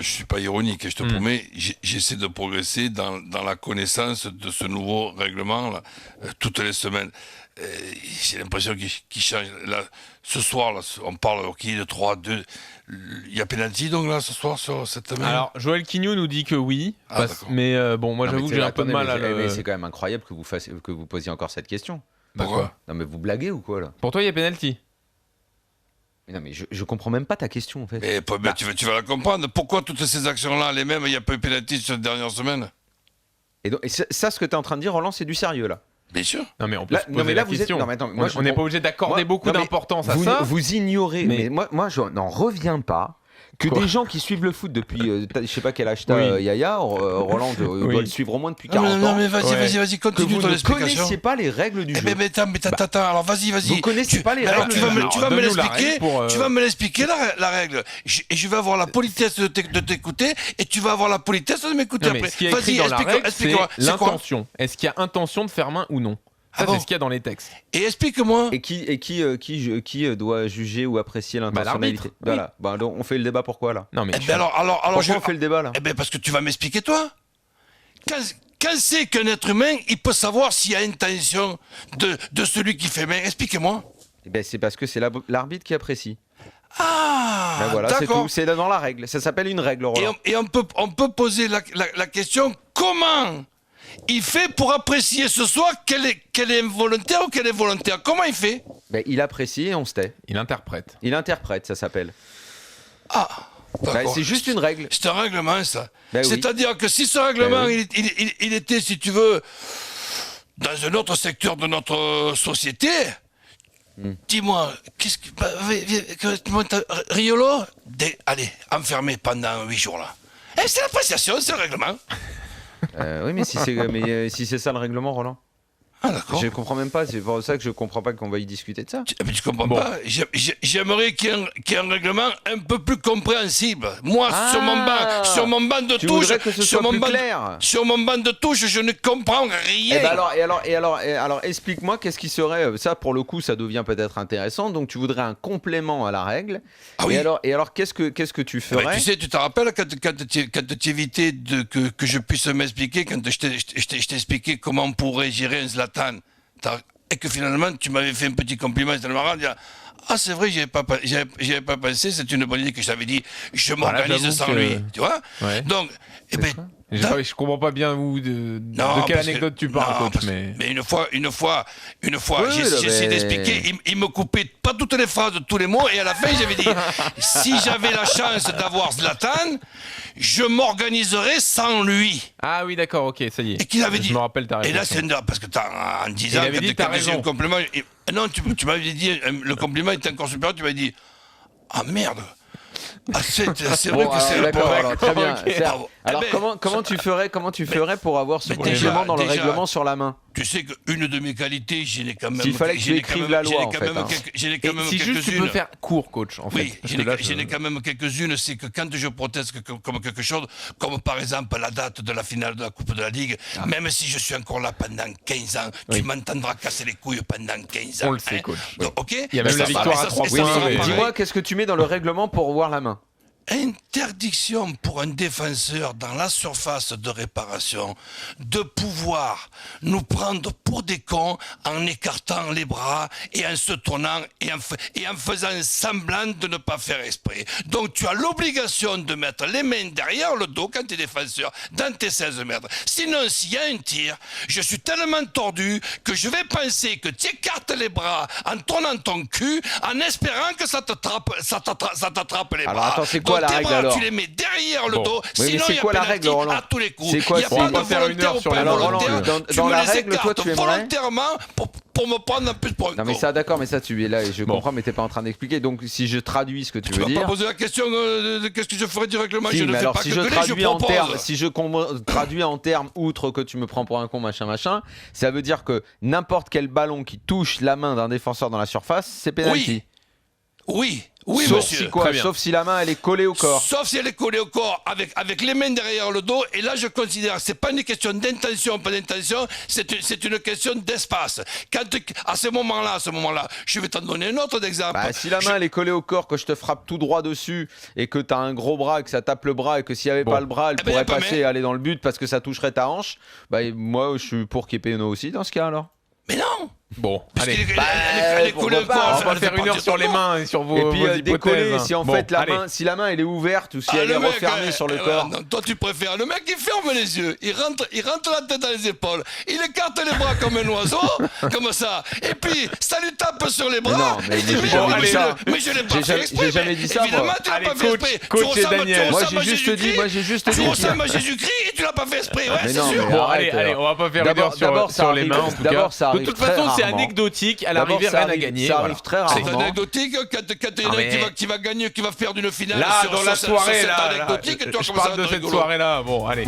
suis pas ironique, je te promets, j'essaie de progresser dans la connaissance de ce nouveau règlement là, toutes les semaines. J'ai l'impression qu'il change. Là, ce soir, là, on parle de 3-2. Il y a pénalty donc là ce soir sur cette semaine. Alors Joël Quignou nous dit que oui, mais bon, moi j'avoue que j'ai un peu de mal à le. Mais c'est quand même incroyable que vous posiez encore cette question. Pourquoi ? Non mais vous blaguez ou quoi là ? Pour toi il y a pénalty ? Non mais je comprends même pas ta question en fait. Mais tu vas la comprendre. Pourquoi toutes ces actions-là, les mêmes, il n'y a pas eu pénalty sur cette dernière semaine ? Et ça, ce que tu es en train de dire, Roland, c'est du sérieux là. Bien sûr. Non mais on peut se poser la question. On n'est pas obligé d'accorder beaucoup d'importance à ça. Vous ignorez. Mais moi, je n'en reviens pas. Que des gens qui suivent le foot depuis, je sais pas quel âge t'as, Yaya, Roland doit le suivre au moins depuis 40 ans. Non, mais vas-y, continue ton explication. Vous ne connaissiez pas les règles du jeu. Mais attends, alors vas-y. Vous connaissez pas les règles du jeu. Tu vas me l'expliquer la règle. Et je vais avoir la politesse de t'écouter et tu vas avoir la politesse de m'écouter après. Ce qui est écrit dans la règle, c'est l'intention. Est-ce qu'il y a intention de faire main ou non ? Ça, c'est ce qu'il y a dans les textes. Et explique-moi. Et qui doit juger ou apprécier l'intentionnalité ? Voilà. Donc on fait le débat pourquoi là ? Non mais. Alors pourquoi on fait le débat là ? Parce que tu vas m'expliquer toi. Quand c'est qu'un être humain, il peut savoir s'il y a intention de celui qui fait main. Expliquez-moi. C'est parce que c'est l'arbitre qui apprécie. Ah, voilà, d'accord. C'est tout. C'est dans la règle. Ça s'appelle une règle. Et on peut poser la question comment il fait pour apprécier ce soir qu'elle est involontaire ou qu'elle est volontaire. Comment il fait ? Il apprécie et on se tait. Il interprète. Ça s'appelle. Ah, d'accord. C'est juste une règle. C'est un règlement, ça. C'est-à-dire oui. que si ce règlement, il était, si tu veux, dans un autre secteur de notre société, dis-moi, qu'est-ce que... Riolo, allez, enfermé pendant 8 jours, là. C'est l'appréciation, c'est le règlement. Oui, mais si c'est ça le règlement, Roland. Ah, d'accord. Je comprends même pas, c'est pour ça que je comprends pas qu'on va y discuter de ça. Mais tu comprends pas. J'aimerais qu'il y ait un règlement un peu plus compréhensible. Moi, sur mon banc de touche, sur mon banc de touche, je ne comprends rien. Et alors, explique-moi qu'est-ce qui serait ça pour le coup, ça devient peut-être intéressant. Donc tu voudrais un complément à la règle. Ah oui. Et alors qu'est-ce que tu ferais ? Tu sais, tu te rappelles quand tu évitais que je puisse m'expliquer quand je t'ai expliqué comment on pourrait gérer un Zlatan. Et que finalement tu m'avais fait un petit compliment, c'était marrant de dire c'est vrai, j'y avais pas pensé, c'est une bonne idée que je t'avais dit, je m'organise sans lui, tu vois. Donc je comprends pas bien de quelle anecdote tu parles, coach. Mais une fois, j'ai essayé d'expliquer, il me coupait pas toutes les phrases, tous les mots, et à la fin j'avais dit si j'avais la chance d'avoir Zlatan, je m'organiserais sans lui. Ah oui, d'accord, ok, ça y est. Et qu'il avait dit. Je me rappelle ta réponse. Et là, c'est parce que en disant t'as raison. Le compliment. Non, tu m'avais dit le compliment était encore supérieur. Tu m'avais dit merde. C'est vrai que c'est d'accord. Alors, très bien. Okay. Alors comment tu ferais pour avoir ce complément dans le règlement sur la main ? Tu sais qu'une de mes qualités, je n'ai quand même. S'il fallait que tu écrives la loi, en fait. J'en ai quand même si quelques-unes. juste tu peux faire court, coach, en fait. Oui, j'en ai quand même quelques-unes. C'est que quand je proteste comme quelque chose, comme par exemple la date de la finale de la Coupe de la Ligue, même si je suis encore là pendant 15 ans, tu m'entendras casser les couilles pendant 15 ans. On le sait, coach. Donc, ok. Il y a même la victoire à 3 points. Dis-moi, qu'est-ce que tu mets dans le règlement pour voir la main ? Interdiction pour un défenseur dans la surface de réparation de pouvoir nous prendre pour des cons en écartant les bras et en se tournant et en faisant semblant de ne pas faire exprès. Donc tu as l'obligation de mettre les mains derrière le dos quand tu es défenseur dans tes 16 mètres. Sinon, s'il y a un tir, je suis tellement tordu que je vais penser que tu écartes les bras en tournant ton cul en espérant que ça t'attrape les bras. Alors attends, c'est quoi la règle bras, alors ? Tu les mets derrière le dos, oui, sinon il y a pénalty à tous les coups. C'est quoi, il n'y a pas de volontaire ou pas volontaire. Dans la règle, toi, tu aimerais volontairement pour me prendre un peu pour un con. Non mais ça, d'accord, mais ça tu es là et je comprends, mais t'es pas en train d'expliquer. Donc si je traduis ce que tu veux dire... Tu vas pas poser la question de qu'est-ce que je ferais du règlement. Si, je ne fais pas si que je gueuler, traduis je en propose. termes, si je traduis en termes, outre que tu me prends pour un con, machin, ça veut dire que n'importe quel ballon qui touche la main d'un défenseur dans la surface, c'est pénalty. Oui, sauf monsieur. Si quoi, sauf si la main elle est collée au corps. Sauf si elle est collée au corps avec les mains derrière le dos. Et là, je considère que c'est pas une question d'intention, pas d'intention, c'est une question d'espace. À ce moment-là, je vais t'en donner un autre exemple. Bah, si la main elle est collée au corps, que je te frappe tout droit dessus et que t'as un gros bras, que ça tape le bras et que s'il n'y avait pas le bras, elle pourrait passer et aller dans le but parce que ça toucherait ta hanche, bah moi je suis pour qu'il y ait PNO aussi dans ce cas alors. Mais non. Bon, allez. Elle est collée au corps. On va faire une heure sur les mains et sur vos et puis hypothèses. décoller si en fait si la main elle est ouverte ou si elle est refermée sur le corps. Non, toi tu préfères le mec qui ferme les yeux, il rentre la tête dans les épaules, il écarte les bras comme un oiseau, comme ça, et puis ça lui tape sur les bras. Non, mais j'ai jamais dit ça. Mais je l'ai pas fait exprès. J'ai jamais dit ça. Évidemment, tu l'as pas fait exprès. Coach et Daniel. Moi j'ai juste dit. Tu ressembles à Jésus-Christ et tu l'as pas fait exprès. Ouais, c'est sûr. Bon, allez, on va pas faire une heure sur les mains en tout cas. De toute façon, c'est anecdotique. À l'arrivée, rien à gagner. Ça arrive très rarement. C'est anecdotique quand il y en a qui va gagner, qui va faire d'une finale. Là, dans la soirée, c'est anecdotique. je parle de cette soirée-là. Bon, allez.